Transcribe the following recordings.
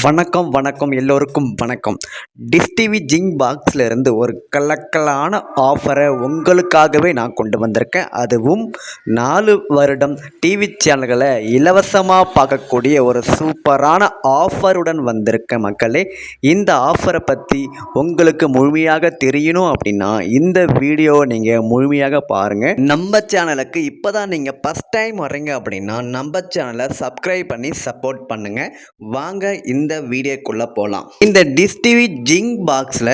வணக்கம் வணக்கம் எல்லோருக்கும் வணக்கம். டிஷ் டிவி ஜிங் பாக்ஸில் இருந்து ஒரு கலக்கலான ஆஃபரை உங்களுக்காகவே நான் கொண்டு வந்திருக்கேன். அதுவும் 4 வருடம் டிவி சேனல்களை இலவசமாக பார்க்கக்கூடிய ஒரு சூப்பரான ஆஃபருடன் வந்திருக்க மக்களே. இந்த ஆஃபரை பற்றி உங்களுக்கு முழுமையாக தெரியணும் அப்படின்னா இந்த வீடியோவை நீங்கள் முழுமையாக பாருங்கள். நம்ம சேனலுக்கு இப்போ தான் நீங்கள் ஃபஸ்ட் டைம் வர்றீங்க அப்படின்னா நம்ம சேனலை சப்ஸ்கிரைப் பண்ணி சப்போர்ட் பண்ணுங்கள். வாங்க இந்த வீடியோக்குள்ளே போகலாம். இந்த டிஷ் டிவி ஜிங் பாக்ஸில்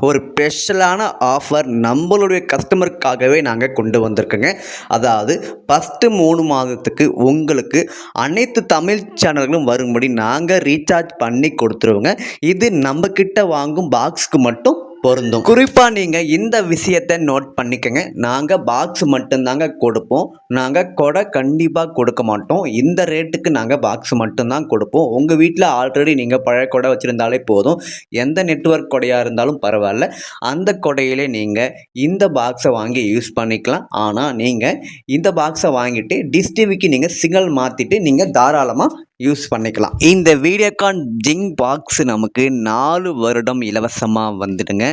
ஒரு ஸ்பெஷலான ஆஃபர் நம்மளுடைய கஸ்டமருக்காகவே நாங்கள் கொண்டு வந்திருக்கோங்க. அதாவது ஃபஸ்ட்டு 3 மாதத்துக்கு உங்களுக்கு அனைத்து தமிழ் சேனல்களும் வரும்படி நாங்கள் ரீசார்ஜ் பண்ணி கொடுத்துருவோங்க. இது நம்மக்கிட்ட வாங்கும் பாக்ஸுக்கு மட்டும் பொருந்தும். குறிப்பாக நீங்கள் இந்த விஷயத்தை நோட் பண்ணிக்கோங்க. நாங்கள் பாக்ஸ் மட்டும்தாங்க கொடுப்போம். நாங்கள் கொடை கண்டிப்பாக கொடுக்க மாட்டோம். இந்த ரேட்டுக்கு நாங்கள் பாக்ஸ் மட்டும்தான் கொடுப்போம். உங்கள் வீட்டில் ஆல்ரெடி நீங்கள் பழைய கொடை வச்சுருந்தாலே போதும். எந்த நெட்வொர்க் கொடையாக இருந்தாலும் பரவாயில்ல, அந்த கொடையிலே நீங்கள் இந்த பாக்ஸை வாங்கி யூஸ் பண்ணிக்கலாம். ஆனால் நீங்கள் இந்த பாக்ஸை வாங்கிட்டு டிஷ் டிவிக்கு நீங்கள் சிக்னல் மாற்றிட்டு நீங்கள் தாராளமாக யூஸ் பண்ணிக்கலாம். இந்த வீடியோகான் ஜிங் பாக்ஸ் நமக்கு 4 வருடம் இலவசமாக வந்துடுங்க.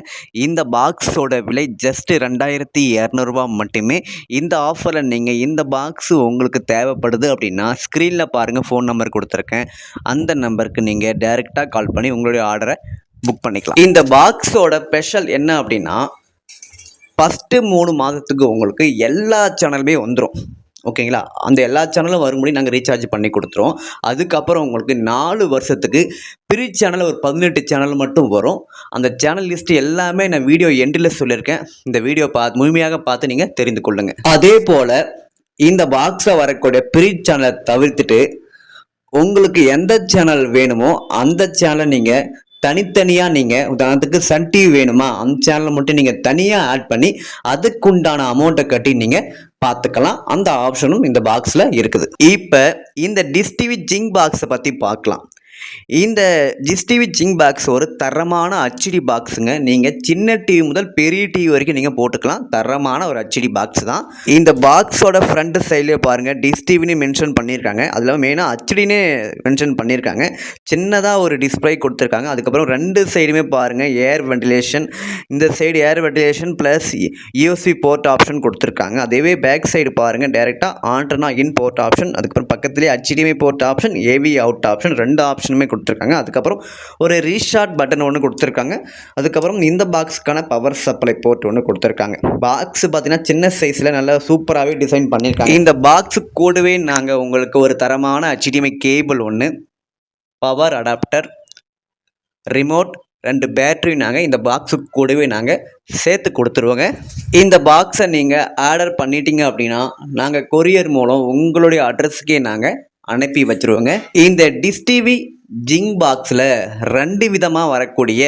இந்த பாக்ஸோட விலை ஜஸ்ட் 2200 மட்டுமே. இந்த ஆஃபரில் நீங்கள் இந்த பாக்ஸ் உங்களுக்கு தேவைப்படுது அப்படின்னா ஸ்க்ரீனில் பாருங்கள், ஃபோன் நம்பர் கொடுத்துருக்கேன். அந்த நம்பருக்கு நீங்கள் டைரெக்டாக கால் பண்ணி உங்களுடைய ஆர்டரை புக் பண்ணிக்கலாம். இந்த பாக்ஸோட ஸ்பெஷல் என்ன அப்படின்னா ஃபஸ்ட்டு 3 மாதத்துக்கு உங்களுக்கு எல்லா சேனலுமே வந்துடும். ஓகேங்களா? அந்த எல்லா சேனலும் வரும்படி நாங்கள் ரீசார்ஜ் பண்ணி கொடுத்துருவோம். அதுக்கப்புறம் உங்களுக்கு 4 வருஷத்துக்கு ஃப்ரீ சேனல் ஒரு 18 சேனல் மட்டும் வரும். அந்த சேனல் லிஸ்ட்டு எல்லாமே நான் வீடியோ எண்டில் சொல்லியிருக்கேன். இந்த வீடியோ முழுமையாக பார்த்து நீங்கள் தெரிந்து கொள்ளுங்கள். அதே போல் இந்த பாக்ஸில் வரக்கூடிய ஃப்ரீ சேனலை தவிர்த்துட்டு உங்களுக்கு எந்த சேனல் வேணுமோ அந்த சேனலை நீங்கள் தனித்தனியாக நீங்கள் உதாரணத்துக்கு சன் டிவி வேணுமா, அந்த சேனலை மட்டும் நீங்கள் தனியாக ஆட் பண்ணி அதுக்குண்டான அமௌண்ட்டை கட்டி நீங்கள் பார்த்துக்கலாம். அந்த ஆப்ஷனும் இந்த பாக்ஸில் இருக்குது. இப்போ இந்த டிஷ் டிவி ஜிங் பாக்ஸை பற்றி பார்க்கலாம். இந்த டிஷ் டிவி ஜிங் பாக்ஸ் ஒரு தரமான ஹெச்டி பாக்ஸுங்க. நீங்கள் சின்ன டிவி முதல் பெரிய டிவி வரைக்கும் நீங்கள் போட்டுக்கலாம். தரமான ஒரு ஹெச்டி பாக்ஸ் தான். இந்த பாக்ஸோட ஃப்ரண்ட் சைட்லேயே பாருங்கள் டிஷ் டிவின்னு மென்ஷன் பண்ணியிருக்காங்க. அதில் மெயினாக ஹெச்டின்னு மென்ஷன் பண்ணியிருக்காங்க. சின்னதாக ஒரு டிஸ்பிளே கொடுத்துருக்காங்க. அதுக்கப்புறம் 2 சைடுமே பாருங்கள் ஏர் வென்டிலேஷன். இந்த சைடு ஏர் ventilation plus USB board option கொடுத்துருக்காங்க. அதேவே பேக் சைடு பாருங்கள் டைரெக்டாக ஆண்டனா இன் போர்ட் ஆப்ஷன், அதுக்கப்புறம் பக்கத்துலேயே HDMI port option, AV out option, 2 ஆப்ஷனுமே கொடுத்துருக்காங்க. அதுக்கப்புறம் ஒரு ரீஸ்டார்ட் பட்டன் ஒன்று கொடுத்துருக்காங்க. அதுக்கப்புறம் இந்த பாக்ஸுக்கான பவர் சப்ளை போர்ட் ஒன்று கொடுத்துருக்காங்க. பாக்ஸ் பார்த்தீங்கன்னா சின்ன சைஸில் நல்லா சூப்பராகவே டிசைன் பண்ணியிருக்காங்க. இந்த பாக்ஸு கூடவே நாங்கள் உங்களுக்கு ஒரு தரமான HDMI கேபிள் ஒன்று, பவர் அடாப்டர், ரிமோட், 2 பேட்டரி நாங்கள் இந்த பாக்ஸுக்கு கூடவே நாங்கள் சேர்த்து கொடுத்துருவோங்க. இந்த பாக்ஸை நீங்கள் ஆர்டர் பண்ணிட்டீங்க அப்படின்னா நாங்கள் கொரியர் மூலம் உங்களுடைய அட்ரஸுக்கே நாங்கள் அனுப்பி வச்சுருவோங்க. இந்த டிஷ் டிவி ஜிங் பாக்ஸில் 2 விதமாக வரக்கூடிய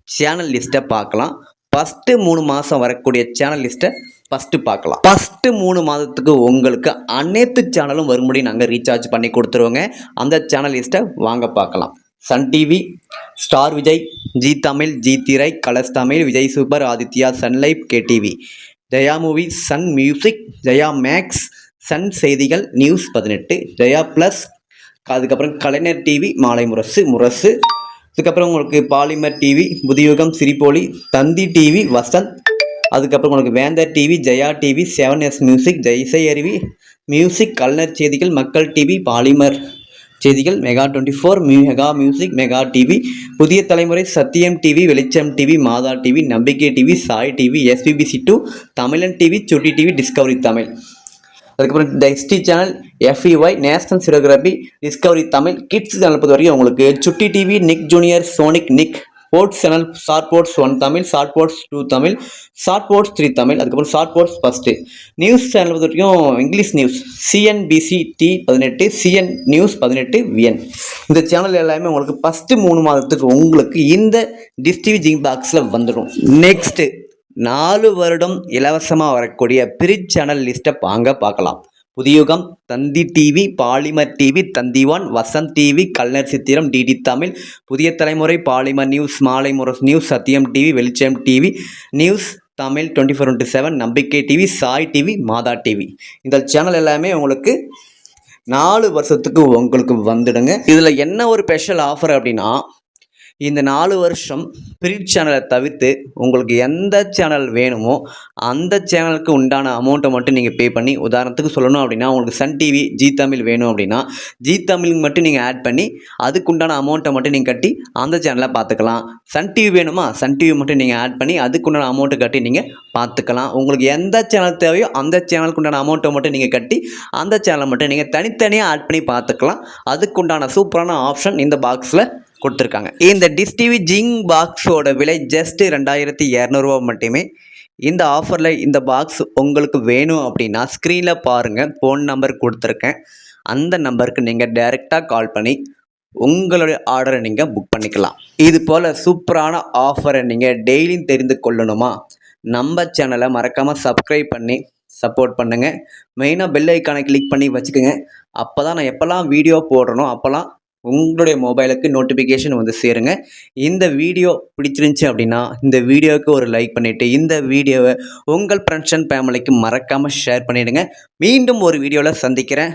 சேனல் லிஸ்ட்டை பார்க்கலாம். ஃபஸ்ட்டு 3 மாதம் வரக்கூடிய சேனல் லிஸ்ட்டை ஃபஸ்ட்டு பார்க்கலாம். ஃபஸ்ட்டு 3 மாதத்துக்கு உங்களுக்கு அனைத்து சேனலும் வரும்படி நாங்கள் ரீசார்ஜ் பண்ணி கொடுத்துருவோங்க. அந்த சேனல் லிஸ்ட்டை வாங்க பார்க்கலாம். Sun TV, Star Vijay, Zee Tamil, Zee Thirai, Colors Tamil, Vijay Super, Adithya, Sun Live, KTV, Jaya Movie, Sun Music, Jaya Max, Sun Seithigal, News 18, Jaya Plus, அதுக்கப்புறம் கலைஞர் டிவி, மாலை முரசு, அதுக்கப்புறம் உங்களுக்கு Polimer TV, Puthuyugam, Sirippoli, Thanthi TV, Vasanth, அதுக்கப்புறம் உங்களுக்கு வேந்தர் TV, Jaya TV, 7S music, இசை அருவி மியூசிக், கலைஞர் செய்திகள், மக்கள் டிவி, பாலிமர் செய்திகள், mega 24, mega music, mega TV, புதிய தலைமுறை, சத்தியம் டிவி, வெளிச்சம் டிவி, மாதா டிவி, நம்பிக்கை டிவி, சாய் டிவி, SBBC2, தமிழன் டிவி, சுட்டி டிவி, டிஸ்கவரி தமிழ், அதுக்கப்புறம் டெக்ஸ்டி channel, FEY, National Geographic, Discovery Tamil, kids channel பொறுத்த வரைக்கும் உங்களுக்கு Chutti TV, Nick Junior, Sonic Nick, sports channel, ஷார்ட் போர்ட்ஸ் 1 தமிழ், ஷார்ட் போர்ட்ஸ் 2 தமிழ், ஷார்ட் போர்ட்ஸ் 3 தமிழ், அதுக்கப்புறம் ஷார்ட் போர்ட்ஸ் ஃபஸ்ட்டு. நியூஸ் சேனல் பொறுத்த வரைக்கும் English news, CNBC-T 18, CN News 18, VN. இந்த சேனல் எல்லாமே உங்களுக்கு ஃபஸ்ட்டு 3 மாதத்துக்கு உங்களுக்கு இந்த டிஷ் டிவி ஜிங் பாக்ஸில் வந்துடும். நெக்ஸ்ட்டு 4 வருடம் இலவசமாக வரக்கூடிய ஃப்ரீ சேனல் லிஸ்ட்டை வாங்க பார்க்கலாம். புதியுகம், தந்தி டிவி, பாலிமர் டிவி, தந்தி 1, வசந்த் டிவி, கலைஞர் சித்திரம், DD தமிழ், புதிய தலைமுறை, பாலிமர் நியூஸ், மாலை முரசு நியூஸ், சத்தியம் டிவி, வெளிச்சம் டிவி, நியூஸ் தமிழ் 24/7, நம்பிக்கை டிவி, சாய் டிவி, மாதா டிவி. இந்த சேனல் எல்லாமே உங்களுக்கு 4 வருஷத்துக்கு உங்களுக்கு வந்துடுங்க. இதில் என்ன ஒரு ஸ்பெஷல் ஆஃபர் அப்படின்னா, இந்த 4 வருஷம் ஃப்ரீ சேனலை தவிர்த்து உங்களுக்கு எந்த சேனல் வேணுமோ அந்த சேனலுக்கு உண்டான அமௌண்ட்டை மட்டும் நீங்கள் பே பண்ணி, உதாரணத்துக்கு சொல்லணும் அப்படின்னா உங்களுக்கு சன் டிவி, ஜீ தமிழ் வேணும் அப்படின்னா ஜீ தமிழுக்கு மட்டும் நீங்கள் ஆட் பண்ணி அதுக்கு உண்டான அமௌண்ட்டை மட்டும் நீங்கள் கட்டி அந்த சேனலை பார்த்துக்கலாம். சன் டிவி வேணுமா, சன் டிவி மட்டும் நீங்கள் ஆட் பண்ணி அதுக்கு உண்டான அமௌண்ட்டை கட்டி நீங்கள் பார்த்துக்கலாம். உங்களுக்கு எந்த சேனல் தேவையோ அந்த சேனலுக்கு உண்டான அமௌண்ட்டை மட்டும் நீங்கள் கட்டி அந்த சேனலை மட்டும் நீங்கள் தனித்தனியாக ஆட் பண்ணி பார்த்துக்கலாம். அதுக்கு உண்டான சூப்பரான ஆப்ஷன் இந்த பாக்ஸில் கொடுத்துருக்காங்க. இந்த டிஷ் டிவி ஜிங் பாக்ஸோட விலை ஜஸ்ட் 2200 மட்டுமே. இந்த ஆஃபரில் இந்த பாக்ஸ் உங்களுக்கு வேணும் அப்படின்னா ஸ்க்ரீனில் பாருங்கள், ஃபோன் நம்பர் கொடுத்துருக்கேன். அந்த நம்பருக்கு நீங்கள் டைரெக்டாக கால் பண்ணி உங்களுடைய ஆர்டரை நீங்கள் புக் பண்ணிக்கலாம். இது போல் சூப்பரான ஆஃபரை நீங்கள் டெய்லியும் தெரிந்து கொள்ளணுமா, நம்ம சேனலை மறக்காமல் சப்ஸ்கிரைப் பண்ணி சப்போர்ட் பண்ணுங்கள். மெயினாக பெல் ஐக்கானை கிளிக் பண்ணி வச்சுக்கோங்க. அப்போ தான் நான் எப்போல்லாம் வீடியோ போடுறனோ அப்போல்லாம் உங்களுடைய மொபைலுக்கு நோட்டிஃபிகேஷன் வந்து சேருங்க. இந்த வீடியோ பிடிச்சிருந்துச்சி அப்படின்னா இந்த வீடியோவுக்கு ஒரு லைக் பண்ணிவிட்டு இந்த வீடியோவை உங்கள் ஃப்ரெண்ட்ஸ் அண்ட் ஃபேமிலிக்கு மறக்காமல் ஷேர் பண்ணிவிடுங்க. மீண்டும் ஒரு வீடியோவில் சந்திக்கிறேன்.